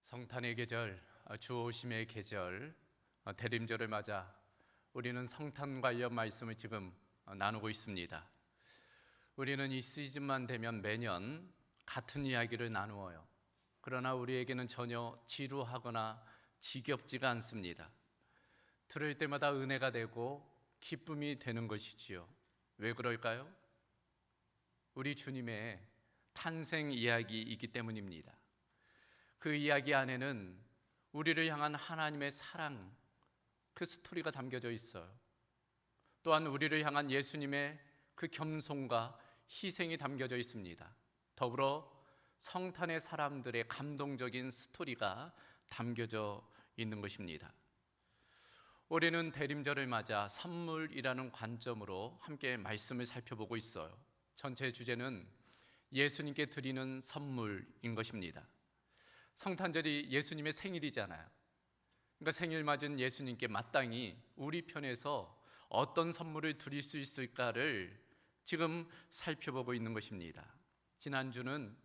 성탄의 계절, 주 오심의 계절, 대림절을 맞아 우리는 성탄 관련 말씀을 지금 나누고 있습니다. 우리는 이 시즌만 되면 매년 같은 이야기를 나누어요. 그러나 우리에게는 전혀 지루하거나 지겹지가 않습니다. 들을 때마다 은혜가 되고 기쁨이 되는 것이지요. 왜 그럴까요? 우리 주님의 탄생 이야기이기 때문입니다. 그 이야기 안에는 우리를 향한 하나님의 사랑, 그 스토리가 담겨져 있어요. 또한 우리를 향한 예수님의 그 겸손과 희생이 담겨져 있습니다. 더불어 성탄의 사람들의 감동적인 스토리가 담겨져 있는 것입니다. 올해는 대림절을 맞아 선물이라는 관점으로 함께 말씀을 살펴보고 있어요. 전체 주제는 예수님께 드리는 선물인 것입니다. 성탄절이 예수님의 생일이잖아요. 그러니까 생일 맞은 예수님께 마땅히 우리 편에서 어떤 선물을 드릴 수 있을까를 지금 살펴보고 있는 것입니다. 지난주는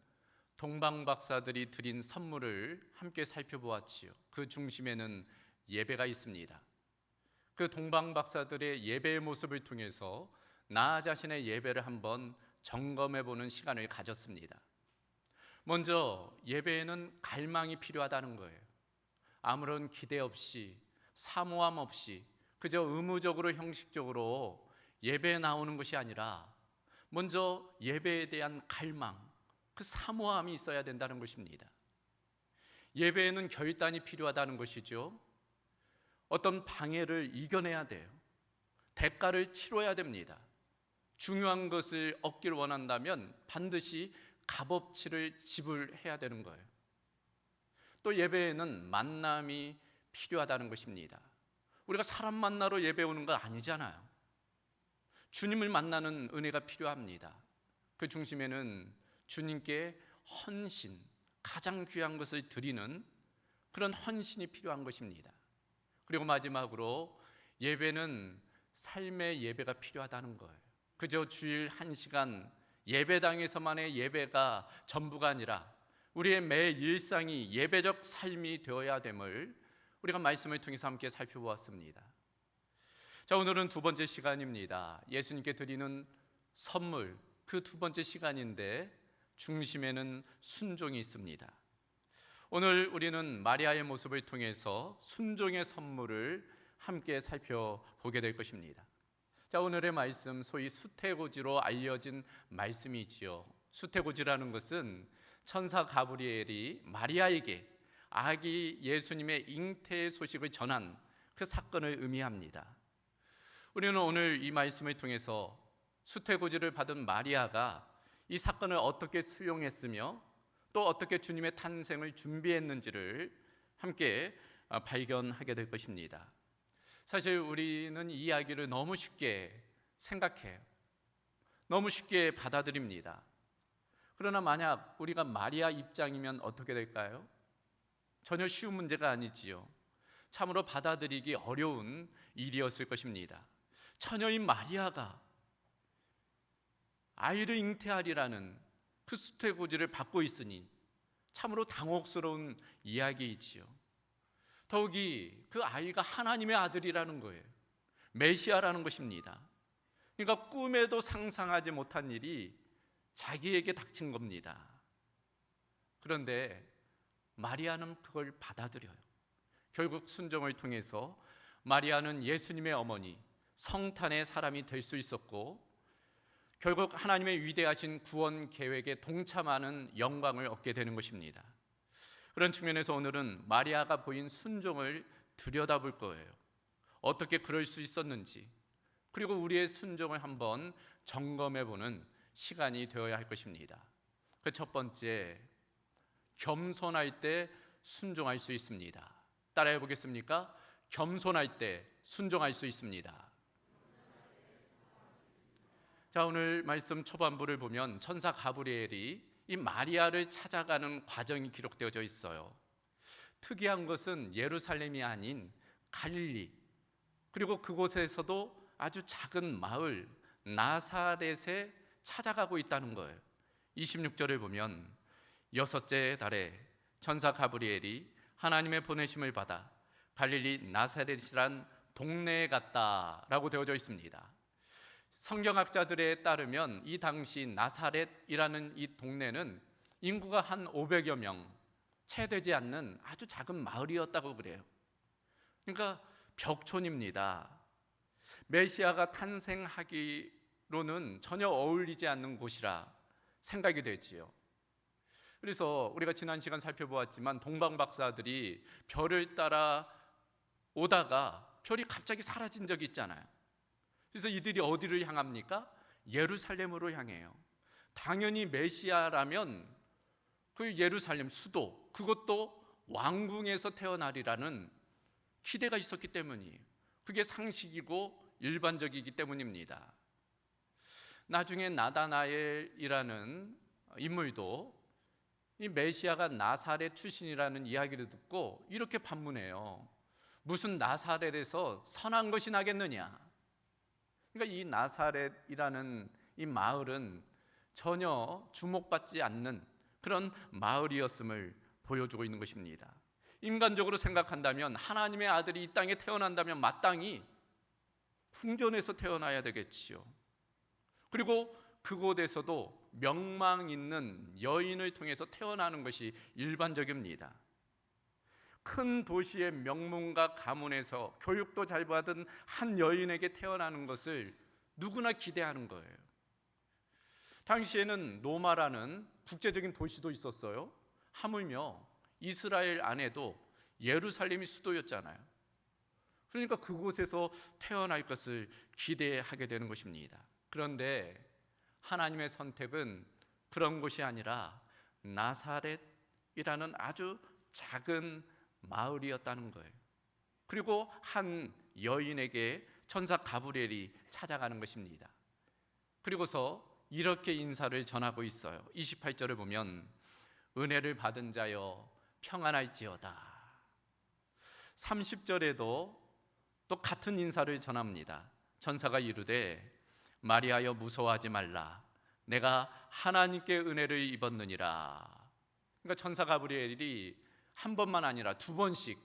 동방박사들이 드린 선물을 함께 살펴보았지요. 그 중심에는 예배가 있습니다. 그 동방박사들의 예배의 모습을 통해서 나 자신의 예배를 한번 점검해보는 시간을 가졌습니다. 먼저 예배에는 갈망이 필요하다는 거예요. 아무런 기대 없이, 사모함 없이 그저 의무적으로 형식적으로 예배에 나오는 것이 아니라 먼저 예배에 대한 갈망, 그 사모함이 있어야 된다는 것입니다. 예배에는 결단이 필요하다는 것이죠. 어떤 방해를 이겨내야 돼요. 대가를 치러야 됩니다. 중요한 것을 얻기를 원한다면 반드시 값어치를 지불해야 되는 거예요. 또 예배에는 만남이 필요하다는 것입니다. 우리가 사람 만나러 예배 오는 거 아니잖아요. 주님을 만나는 은혜가 필요합니다. 그 중심에는 주님께 헌신, 가장 귀한 것을 드리는 그런 헌신이 필요한 것입니다. 그리고 마지막으로 예배는 삶의 예배가 필요하다는 거예요. 그저 주일 1시간 예배당에서만의 예배가 전부가 아니라 우리의 매 일상이 예배적 삶이 되어야 됨을 우리가 말씀을 통해서 함께 살펴보았습니다. 자, 오늘은 두 번째 시간입니다. 예수님께 드리는 선물, 그 두 번째 시간인데 중심에는 순종이 있습니다. 오늘 우리는 마리아의 모습을 통해서 순종의 선물을 함께 살펴보게 될 것입니다. 자, 오늘의 말씀 소위 수태고지로 알려진 말씀이지요. 수태고지라는 것은 천사 가브리엘이 마리아에게 아기 예수님의 잉태 소식을 전한 그 사건을 의미합니다. 우리는 오늘 이 말씀을 통해서 수태고지를 받은 마리아가 이 사건을 어떻게 수용했으며 또 어떻게 주님의 탄생을 준비했는지를 함께 발견하게 될 것입니다. 사실 우리는 이 이야기를 너무 쉽게 생각해요. 너무 쉽게 받아들입니다. 그러나 만약 우리가 마리아 입장이면 어떻게 될까요? 전혀 쉬운 문제가 아니지요. 참으로 받아들이기 어려운 일이었을 것입니다. 처녀인 마리아가 아이를 잉태하리라는 그 수태고지를 받고 있으니 참으로 당혹스러운 이야기이지요. 더욱이 그 아이가 하나님의 아들이라는 거예요. 메시아라는 것입니다. 그러니까 꿈에도 상상하지 못한 일이 자기에게 닥친 겁니다. 그런데 마리아는 그걸 받아들여요. 결국 순종을 통해서 마리아는 예수님의 어머니, 성탄의 사람이 될 수 있었고 결국 하나님의 위대하신 구원 계획에 동참하는 영광을 얻게 되는 것입니다. 그런 측면에서 오늘은 마리아가 보인 순종을 들여다볼 거예요. 어떻게 그럴 수 있었는지, 그리고 우리의 순종을 한번 점검해보는 시간이 되어야 할 것입니다. 그 첫 번째, 겸손할 때 순종할 수 있습니다. 따라해 보겠습니까? 겸손할 때 순종할 수 있습니다. 자, 오늘 말씀 초반부를 보면 천사 가브리엘이 이 마리아를 찾아가는 과정이 기록되어져 있어요. 특이한 것은 예루살렘이 아닌 갈릴리, 그리고 그곳에서도 아주 작은 마을 나사렛에 찾아가고 있다는 거예요. 26절을 보면 여섯째 달에 천사 가브리엘이 하나님의 보내심을 받아 갈릴리 나사렛이란 동네에 갔다라고 되어져 있습니다. 성경학자들에 따르면 이 당시 나사렛이라는 이 동네는 인구가 한 500여 명 채 되지 않는 아주 작은 마을이었다고 그래요. 그러니까 벽촌입니다. 메시아가 탄생하기로는 전혀 어울리지 않는 곳이라 생각이 되지요. 그래서 우리가 지난 시간 살펴보았지만 동방박사들이 별을 따라 오다가 별이 갑자기 사라진 적이 있잖아요. 그래서 이들이 어디를 향합니까? 예루살렘으로 향해요. 당연히 메시아라면 그 예루살렘 수도, 그것도 왕궁에서 태어나리라는 기대가 있었기 때문이에요. 그게 상식이고 일반적이기 때문입니다. 나중에 나다나엘이라는 인물도 이 메시아가 나사렛 출신이라는 이야기를 듣고 이렇게 반문해요. 무슨 나사렛에서 선한 것이 나겠느냐. 그러니까 이 나사렛이라는 이 마을은 전혀 주목받지 않는 그런 마을이었음을 보여주고 있는 것입니다. 인간적으로 생각한다면 하나님의 아들이 이 땅에 태어난다면 마땅히 궁전에서 태어나야 되겠지요. 그리고 그곳에서도 명망 있는 여인을 통해서 태어나는 것이 일반적입니다. 큰 도시의 명문가 가문에서 교육도 잘 받은 한 여인에게 태어나는 것을 누구나 기대하는 거예요. 당시에는 로마라는 국제적인 도시도 있었어요. 하물며 이스라엘 안에도 예루살렘이 수도였잖아요. 그러니까 그곳에서 태어날 것을 기대하게 되는 것입니다. 그런데 하나님의 선택은 그런 곳이 아니라 나사렛이라는 아주 작은 마을이었다는 거예요. 그리고 한 여인에게 천사 가브리엘이 찾아가는 것입니다. 그리고서 이렇게 인사를 전하고 있어요. 28절을 보면 은혜를 받은 자여 평안할지어다. 30절에도 또 같은 인사를 전합니다. 천사가 이르되 마리아여 무서워하지 말라. 내가 하나님께 은혜를 입었느니라. 그러니까 천사 가브리엘이 한 번만 아니라 두 번씩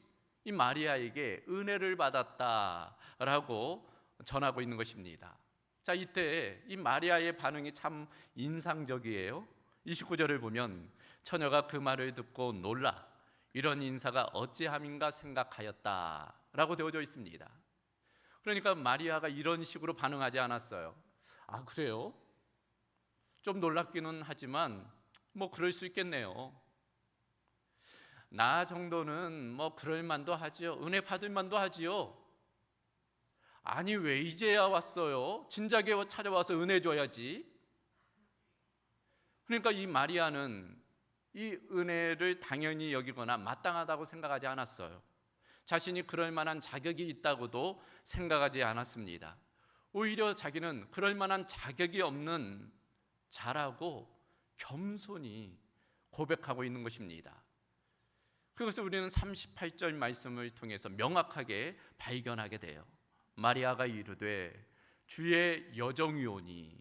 이 마리아에게 은혜를 받았다라고 전하고 있는 것입니다. 자, 이때 이 마리아의 반응이 참 인상적이에요. 29절을 보면 처녀가 그 말을 듣고 놀라 이런 인사가 어찌함인가 생각하였다라고 되어져 있습니다. 그러니까 마리아가 이런 식으로 반응하지 않았어요. 아, 그래요? 좀 놀랍기는 하지만 뭐 그럴 수 있겠네요. 나 정도는 뭐 그럴 만도 하지요. 은혜 받을 만도 하지요. 아니 왜 이제야 왔어요? 진작에 찾아와서 은혜 줘야지. 그러니까 이 마리아는 이 은혜를 당연히 여기거나 마땅하다고 생각하지 않았어요. 자신이 그럴 만한 자격이 있다고도 생각하지 않았습니다. 오히려 자기는 그럴 만한 자격이 없는 자라고 겸손히 고백하고 있는 것입니다. 그것을 우리는 38절 말씀을 통해서 명확하게 발견하게 돼요. 마리아가 이르되 주의 여종이오니,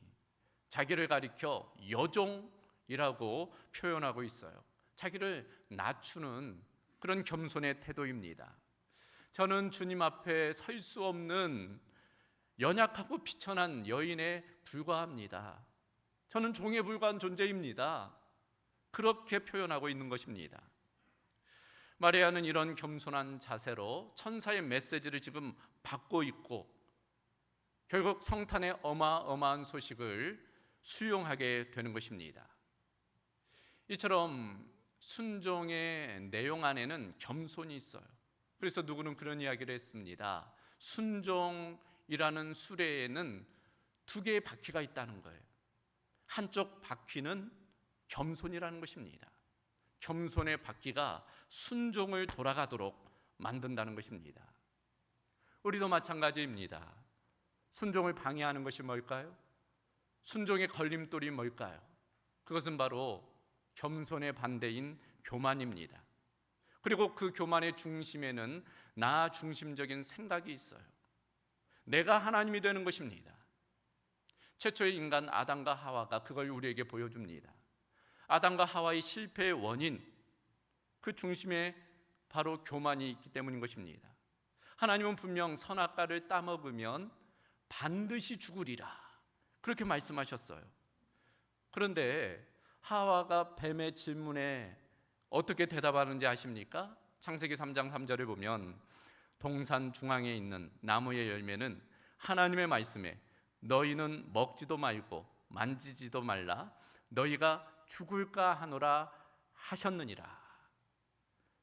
자기를 가리켜 여종이라고 표현하고 있어요. 자기를 낮추는 그런 겸손의 태도입니다. 저는 주님 앞에 설 수 없는 연약하고 비천한 여인에 불과합니다. 저는 종에 불과한 존재입니다. 그렇게 표현하고 있는 것입니다. 마리아는 이런 겸손한 자세로 천사의 메시지를 지금 받고 있고 결국 성탄의 어마어마한 소식을 수용하게 되는 것입니다. 이처럼 순종의 내용 안에는 겸손이 있어요. 그래서 누구는 그런 이야기를 했습니다. 순종이라는 수레에는 두 개의 바퀴가 있다는 거예요. 한쪽 바퀴는 겸손이라는 것입니다. 겸손의 바퀴가 순종을 돌아가도록 만든다는 것입니다. 우리도 마찬가지입니다. 순종을 방해하는 것이 뭘까요? 순종의 걸림돌이 뭘까요? 그것은 바로 겸손의 반대인 교만입니다. 그리고 그 교만의 중심에는 나 중심적인 생각이 있어요. 내가 하나님이 되는 것입니다. 최초의 인간 아담과 하와가 그걸 우리에게 보여줍니다. 아담과 하와의 실패의 원인, 그 중심에 바로 교만이 있기 때문인 것입니다. 하나님은 분명 선악과를 따먹으면 반드시 죽으리라 그렇게 말씀하셨어요. 그런데 하와가 뱀의 질문에 어떻게 대답하는지 아십니까? 창세기 3장 3절을 보면 동산 중앙에 있는 나무의 열매는 하나님의 말씀에 너희는 먹지도 말고 만지지도 말라 너희가 죽을까 하노라 하셨느니라.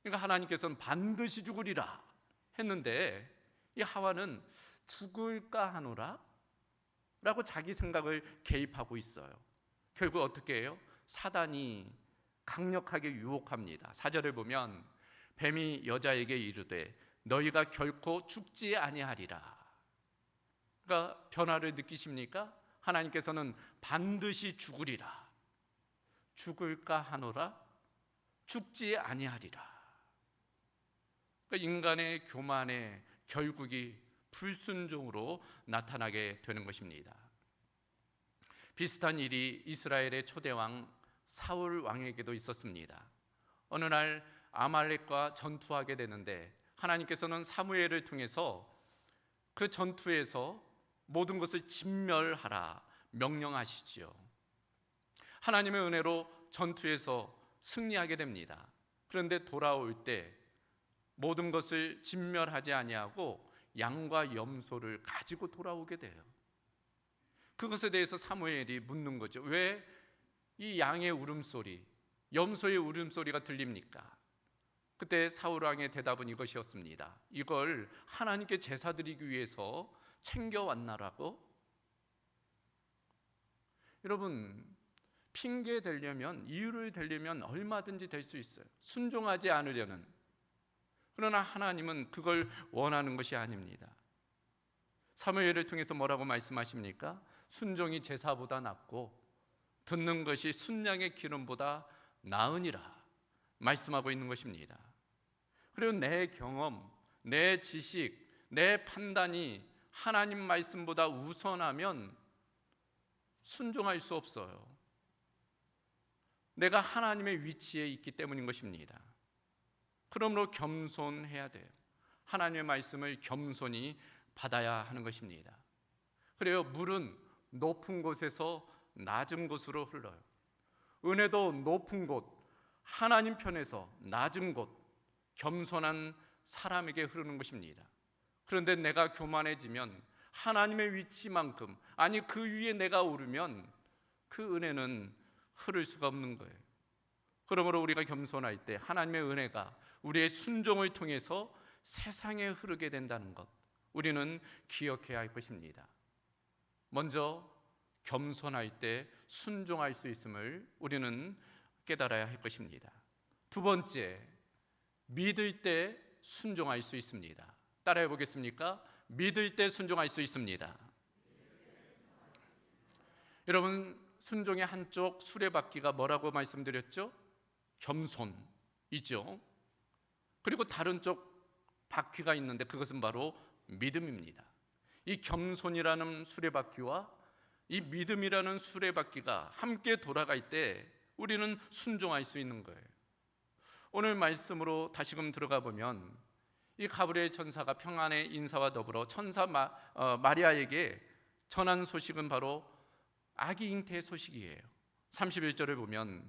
그러니까 하나님께서는 반드시 죽으리라 했는데 이 하와는 죽을까 하노라 라고 자기 생각을 개입하고 있어요. 결국 어떻게 해요? 사단이 강력하게 유혹합니다. 4절을 보면 뱀이 여자에게 이르되 너희가 결코 죽지 아니하리라. 그러니까 변화를 느끼십니까? 하나님께서는 반드시 죽으리라. 죽을까 하노라 죽지 아니하리라. 그러니까 인간의 교만의 결국이 불순종으로 나타나게 되는 것입니다. 비슷한 일이 이스라엘의 초대왕 사울 왕에게도 있었습니다. 어느 날 아말렉과 전투하게 되는데 하나님께서는 사무엘을 통해서 그 전투에서 모든 것을 진멸하라 명령하시지요. 하나님의 은혜로 전투에서 승리하게 됩니다. 그런데 돌아올 때 모든 것을 진멸하지 아니하고 양과 염소를 가지고 돌아오게 돼요. 그것에 대해서 사무엘이 묻는 거죠. 왜 이 양의 울음소리, 염소의 울음소리가 들립니까? 그때 사울 왕의 대답은 이것이었습니다. 이걸 하나님께 제사 드리기 위해서 챙겨왔나라고? 여러분, 핑계 대려면, 이유를 대려면 얼마든지 될 수 있어요. 순종하지 않으려는. 그러나 하나님은 그걸 원하는 것이 아닙니다. 사무엘을 통해서 뭐라고 말씀하십니까? 순종이 제사보다 낫고 듣는 것이 순양의 기름보다 나으니라 말씀하고 있는 것입니다. 그리고 내 경험, 내 지식, 내 판단이 하나님 말씀보다 우선하면 순종할 수 없어요. 내가 하나님의 위치에 있기 때문인 것입니다. 그러므로 겸손해야 돼요. 하나님의 말씀을 겸손히 받아야 하는 것입니다. 그래요, 물은 높은 곳에서 낮은 곳으로 흘러요. 은혜도 높은 곳, 하나님 편에서 낮은 곳, 겸손한 사람에게 흐르는 것입니다. 그런데 내가 교만해지면 하나님의 위치만큼, 아니 그 위에 내가 오르면 그 은혜는 흐를 수가 없는 거예요. 그러므로 우리가 겸손할 때 하나님의 은혜가 우리의 순종을 통해서 세상에 흐르게 된다는 것, 우리는 기억해야 할 것입니다. 먼저 겸손할 때 순종할 수 있음을 우리는 깨달아야 할 것입니다. 두 번째, 믿을 때 순종할 수 있습니다. 따라해 보겠습니까? 믿을 때 순종할 수 있습니다. 여러분, 순종의 한쪽 수레바퀴가 뭐라고 말씀드렸죠? 겸손이죠. 그리고 다른 쪽 바퀴가 있는데 그것은 바로 믿음입니다. 이 겸손이라는 수레바퀴와 이 믿음이라는 수레바퀴가 함께 돌아갈 때 우리는 순종할 수 있는 거예요. 오늘 말씀으로 다시금 들어가 보면 이 가브리엘 천사가 평안의 인사와 더불어 천사 마리아에게 전한 소식은 바로 아기 잉태의 소식이에요. 31절을 보면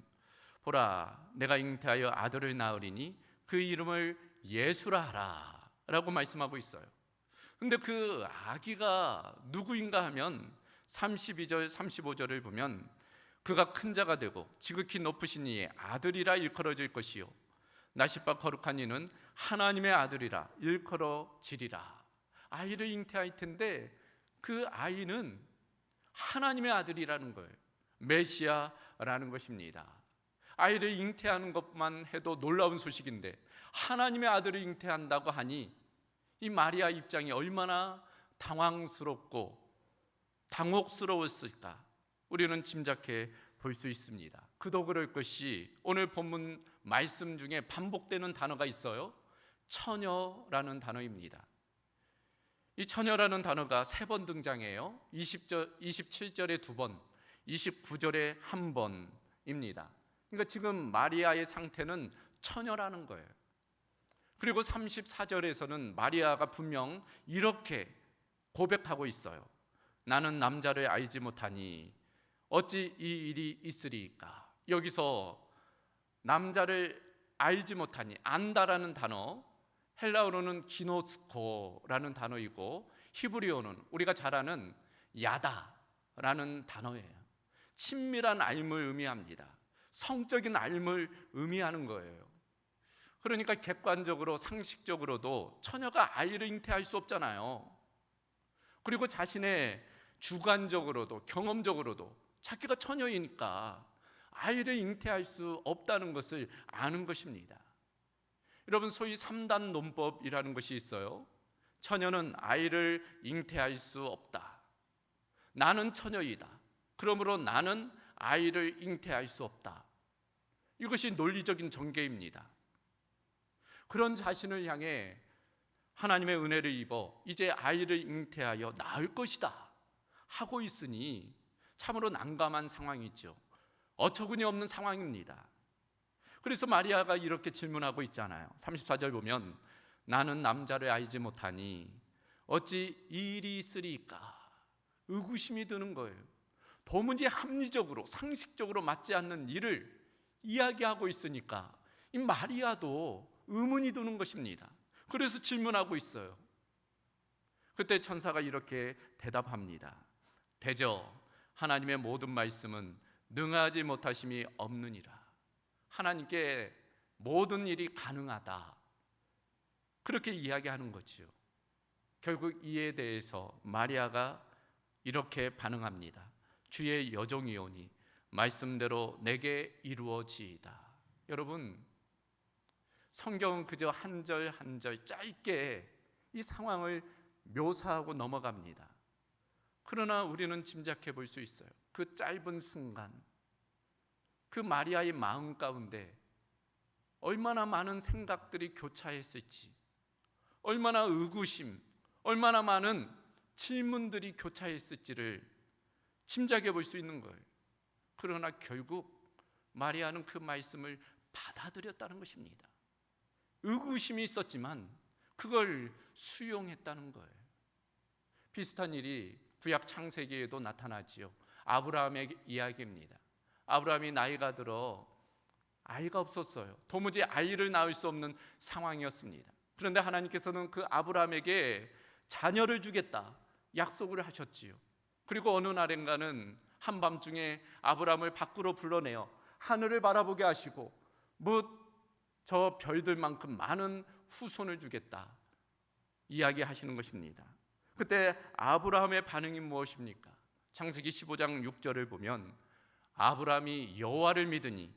보라, 내가 잉태하여 아들을 낳으리니 그 이름을 예수라 하라 라고 말씀하고 있어요. 근데 그 아기가 누구인가 하면 32절 35절을 보면 그가 큰 자가 되고 지극히 높으신 이의 아들이라 일컬어질 것이요 나시바 거룩한 이는 하나님의 아들이라 일컬어지리라. 아이를 잉태할 텐데 그 아이는 하나님의 아들이라는 거예요. 메시아라는 것입니다. 아이를 잉태하는 것만 해도 놀라운 소식인데 하나님의 아들을 잉태한다고 하니 이 마리아 입장이 얼마나 당황스럽고 당혹스러웠을까 우리는 짐작해 볼 수 있습니다. 그도 그럴 것이 오늘 본문 말씀 중에 반복되는 단어가 있어요. 처녀라는 단어입니다. 이 처녀라는 단어가 3번 등장해요. 27절에 2번, 29절에 1번입니다. 그러니까 지금 마리아의 상태는 처녀라는 거예요. 그리고 34절에서는 마리아가 분명 이렇게 고백하고 있어요. 나는 남자를 알지 못하니 어찌 이 일이 있으리까. 여기서 남자를 알지 못하니, 안다라는 단어, 헬라어로는 기노스코라는 단어이고 히브리어는 우리가 잘 아는 야다라는 단어예요. 친밀한 알을 의미합니다. 성적인 알을 의미하는 거예요. 그러니까 객관적으로 상식적으로도 처녀가 아이를 잉태할 수 없잖아요. 그리고 자신의 주관적으로도 경험적으로도 자기가 처녀이니까 아이를 잉태할 수 없다는 것을 아는 것입니다. 여러분, 소위 3단 논법이라는 것이 있어요. 처녀는 아이를 잉태할 수 없다. 나는 처녀이다. 그러므로 나는 아이를 잉태할 수 없다. 이것이 논리적인 전개입니다. 그런 자신을 향해 하나님의 은혜를 입어 이제 아이를 잉태하여 낳을 것이다 하고 있으니 참으로 난감한 상황이죠. 어처구니 없는 상황입니다. 그래서 마리아가 이렇게 질문하고 있잖아요. 34절 보면 나는 남자를 알지 못하니 어찌 이 일이 있으리까. 의구심이 드는 거예요. 도무지 합리적으로 상식적으로 맞지 않는 일을 이야기하고 있으니까 이 마리아도 의문이 드는 것입니다. 그래서 질문하고 있어요. 그때 천사가 이렇게 대답합니다. 대저 하나님의 모든 말씀은 능하지 못하심이 없느니라. 하나님께 모든 일이 가능하다, 그렇게 이야기하는 거지요. 결국 이에 대해서 마리아가 이렇게 반응합니다. 주의 여종이오니 말씀대로 내게 이루어지이다. 여러분, 성경은 그저 한 절 한 절 짧게 이 상황을 묘사하고 넘어갑니다. 그러나 우리는 짐작해 볼 수 있어요. 그 짧은 순간 그 마리아의 마음 가운데 얼마나 많은 생각들이 교차했을지, 얼마나 의구심, 얼마나 많은 질문들이 교차했을지를 짐작해 볼 수 있는 거예요. 그러나 결국 마리아는 그 말씀을 받아들였다는 것입니다. 의구심이 있었지만 그걸 수용했다는 거예요. 비슷한 일이 구약 창세기에도 나타나지요. 아브라함의 이야기입니다. 아브라함이 나이가 들어 아이가 없었어요. 도무지 아이를 낳을 수 없는 상황이었습니다. 그런데 하나님께서는 그 아브라함에게 자녀를 주겠다 약속을 하셨지요. 그리고 어느 날인가는 한밤중에 아브라함을 밖으로 불러내어 하늘을 바라보게 하시고 저 별들만큼 많은 후손을 주겠다 이야기하시는 것입니다. 그때 아브라함의 반응이 무엇입니까? 창세기 15장 6절을 보면 아브라함이 여호와를 믿으니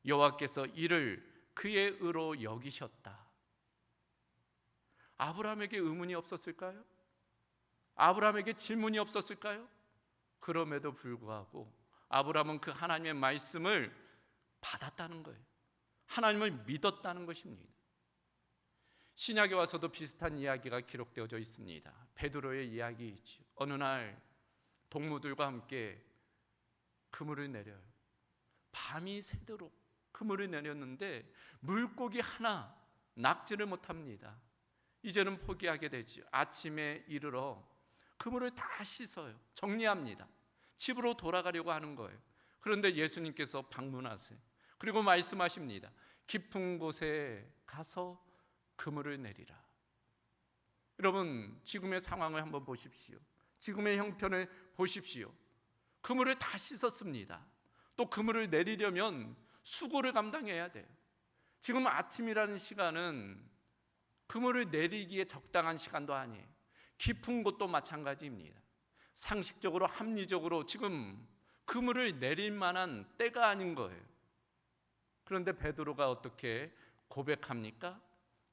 여호와께서 이를 그의 의로 여기셨다. 아브라함에게 의문이 없었을까요? 아브라함에게 질문이 없었을까요? 그럼에도 불구하고 아브라함은 그 하나님의 말씀을 받았다는 거예요. 하나님을 믿었다는 것입니다. 신약에 와서도 비슷한 이야기가 기록되어져 있습니다. 베드로의 이야기이죠. 어느 날 동무들과 함께 그물을 내려요. 밤이 새도록 그물을 내렸는데 물고기 하나 낚지를 못합니다. 이제는 포기하게 되죠. 아침에 이르러 그물을 다 씻어요. 정리합니다. 집으로 돌아가려고 하는 거예요. 그런데 예수님께서 방문하세요. 그리고 말씀하십니다. 깊은 곳에 가서 그물을 내리라. 여러분, 지금의 상황을 한번 보십시오. 지금의 형편을 보십시오. 그물을 다 씻었습니다. 또 그물을 내리려면 수고를 감당해야 돼요. 지금 아침이라는 시간은 그물을 내리기에 적당한 시간도 아니에요. 깊은 곳도 마찬가지입니다. 상식적으로 합리적으로 지금 그물을 내릴 만한 때가 아닌 거예요. 그런데 베드로가 어떻게 고백합니까?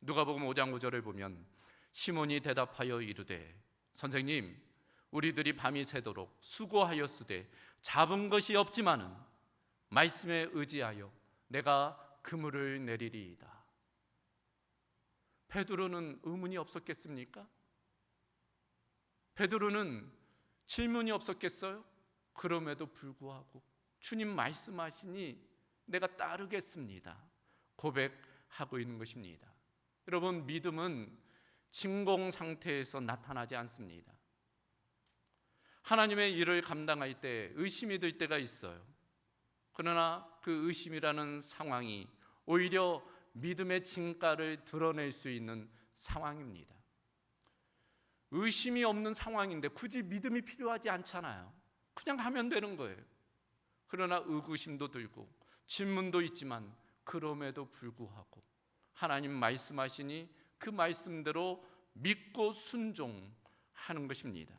누가복음 5장 5절을 보면 시몬이 대답하여 이르되 선생님, 우리들이 밤이 새도록 수고하였으되 잡은 것이 없지만은 말씀에 의지하여 내가 그물을 내리리이다. 베드로는 의문이 없었겠습니까? 베드로는 질문이 없었겠어요? 그럼에도 불구하고 주님 말씀하시니 내가 따르겠습니다. 하고 있는 것입니다. 여러분, 믿음은 진공 상태에서 나타나지 않습니다. 하나님의 일을 감당할 때 의심이 들 때가 있어요. 그러나 그 의심이라는 상황이 오히려 믿음의 진가를 드러낼 수 있는 상황입니다. 의심이 없는 상황인데 굳이 믿음이 필요하지 않잖아요. 그냥 하면 되는 거예요. 그러나 의구심도 들고 질문도 있지만 그럼에도 불구하고 하나님 말씀하시니 그 말씀대로 믿고 순종하는 것입니다.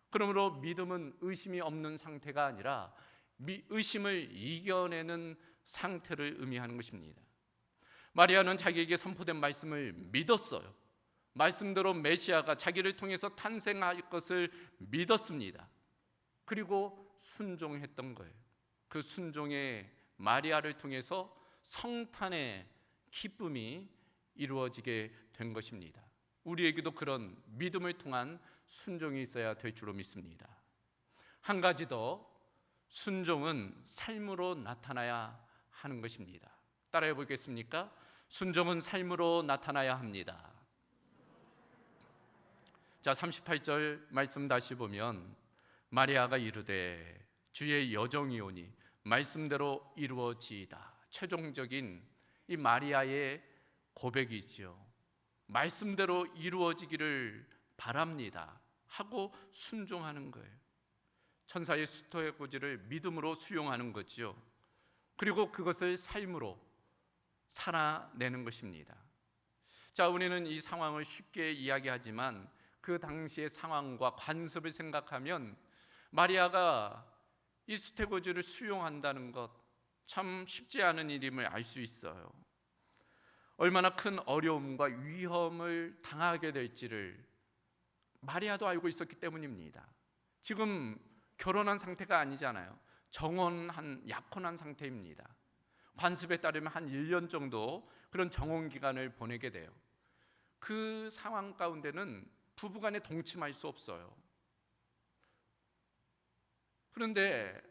그러므로 믿음은 의심이 없는 상태가 아니라 의심을 이겨내는 상태를 의미하는 것입니다. 마리아는 자기에게 선포된 말씀을 믿었어요. 말씀대로 메시아가 자기를 통해서 탄생할 것을 믿었습니다. 그리고 순종했던 거예요. 그 순종의 마리아를 통해서 성탄의 기쁨이 이루어지게 된 것입니다. 우리에게도 그런 믿음을 통한 순종이 있어야 될 줄로 믿습니다. 한 가지 더, 순종은 삶으로 나타나야 하는 것입니다. 따라해 보겠습니까? 순종은 삶으로 나타나야 합니다. 자, 38절 말씀 다시 보면 마리아가 이르되 주의 여정이 오니 말씀대로 이루어지이다. 최종적인 이 마리아의 고백이지요. 말씀대로 이루어지기를 바랍니다 하고 순종하는 거예요. 천사의 수토의 고지를 믿음으로 수용하는 거지요. 그리고 그것을 삶으로 살아내는 것입니다. 자, 우리는 이 상황을 쉽게 이야기하지만 그 당시의 상황과 관습을 생각하면 마리아가 이 수태고지를 수용한다는 것 참 쉽지 않은 일임을 알 수 있어요. 얼마나 큰 어려움과 위험을 당하게 될지를 마리아도 알고 있었기 때문입니다. 지금 결혼한 상태가 아니잖아요. 정혼한 약혼한 상태입니다. 관습에 따르면 한 1년 정도 그런 정혼 기간을 보내게 돼요. 그 상황 가운데는 부부간에 동침할 수 없어요. 그런데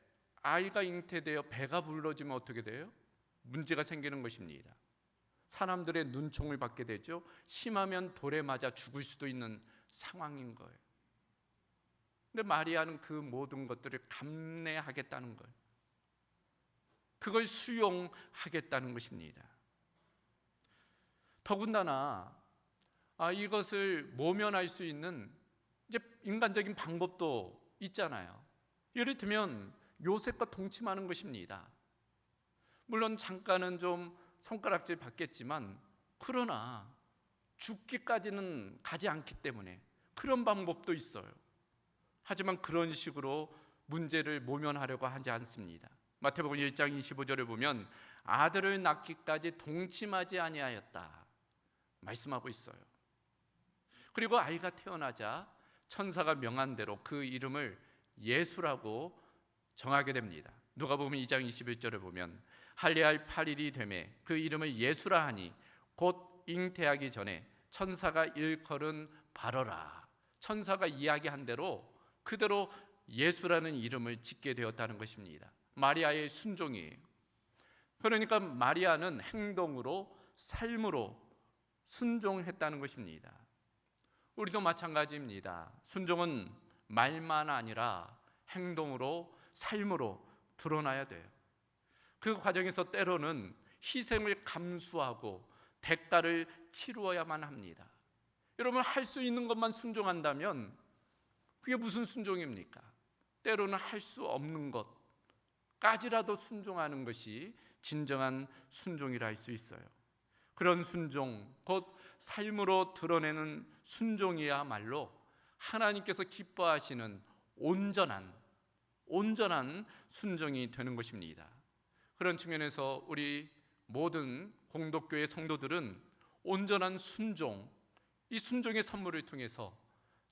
아이가 잉태되어 배가 불러지면 어떻게 돼요? 문제가 생기는 것입니다. 사람들의 눈총을 받게 되죠. 심하면 돌에 맞아 죽을 수도 있는 상황인 거예요. 근데 마리아는 그 모든 것들을 감내하겠다는 거예요. 그걸 수용하겠다는 것입니다. 더군다나 이것을 모면할 수 있는 이제 인간적인 방법도 있잖아요. 예를 들면 요셉과 동침하는 것입니다. 물론 잠깐은 좀 손가락질 받겠지만 그러나 죽기까지는 가지 않기 때문에 그런 방법도 있어요. 하지만 그런 식으로 문제를 모면하려고 하지 않습니다. 마태복음 1장 25절에 보면 아들을 낳기까지 동침하지 아니하였다 말씀하고 있어요. 그리고 아이가 태어나자 천사가 명한 대로 그 이름을 예수라고 정하게 됩니다. 누가복음 2장 21절에 보면 할례할 8일이 되매 그 이름을 예수라 하니 곧 잉태하기 전에 천사가 일컬은 바로라. 천사가 이야기한 대로 그대로 예수라는 이름을 짓게 되었다는 것입니다. 마리아의 순종이에요. 그러니까 마리아는 행동으로 삶으로 순종했다는 것입니다. 우리도 마찬가지입니다. 순종은 말만 아니라 행동으로 삶으로 드러나야 돼요. 그 과정에서 때로는 희생을 감수하고 대가를 치루어야만 합니다. 여러분, 할 수 있는 것만 순종한다면 그게 무슨 순종입니까? 때로는 할 수 없는 것까지라도 순종하는 것이 진정한 순종이라 할 수 있어요. 그런 순종, 곧 삶으로 드러내는 순종이야말로 하나님께서 기뻐하시는 온전한 순종이 되는 것입니다. 그런 측면에서 우리 모든 공덕교회 성도들은 온전한 순종, 이 순종의 선물을 통해서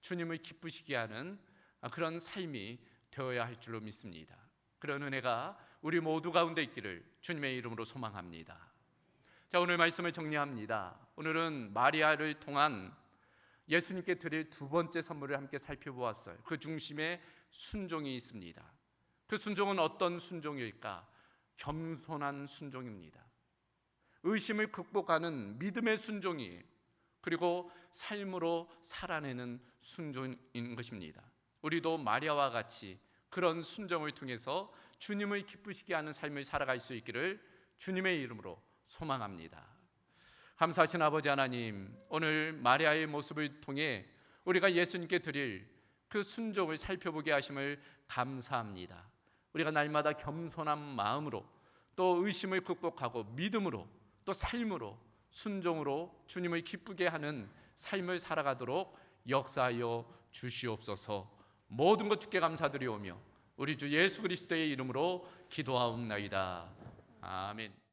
주님을 기쁘시게 하는 그런 삶이 되어야 할 줄로 믿습니다. 그런 은혜가 우리 모두 가운데 있기를 주님의 이름으로 소망합니다. 자, 오늘 말씀을 정리합니다. 오늘은 마리아를 통한 예수님께 드릴 두 번째 선물을 함께 살펴보았어요. 그 중심에 순종이 있습니다. 그 순종은 어떤 순종일까? 겸손한 순종입니다. 의심을 극복하는 믿음의 순종이, 그리고 삶으로 살아내는 순종인 것입니다. 우리도 마리아와 같이 그런 순종을 통해서 주님을 기쁘시게 하는 삶을 살아갈 수 있기를 주님의 이름으로 소망합니다. 감사하신 아버지 하나님, 오늘 마리아의 모습을 통해 우리가 예수님께 드릴 그 순종을 살펴보게 하심을 감사합니다. 우리가 날마다 겸손한 마음으로, 또 의심을 극복하고 믿음으로, 또 삶으로, 순종으로 주님을 기쁘게 하는 삶을 살아가도록 역사하여 주시옵소서. 모든 것 주께 감사드리오며 우리 주 예수 그리스도의 이름으로 기도하옵나이다. 아멘.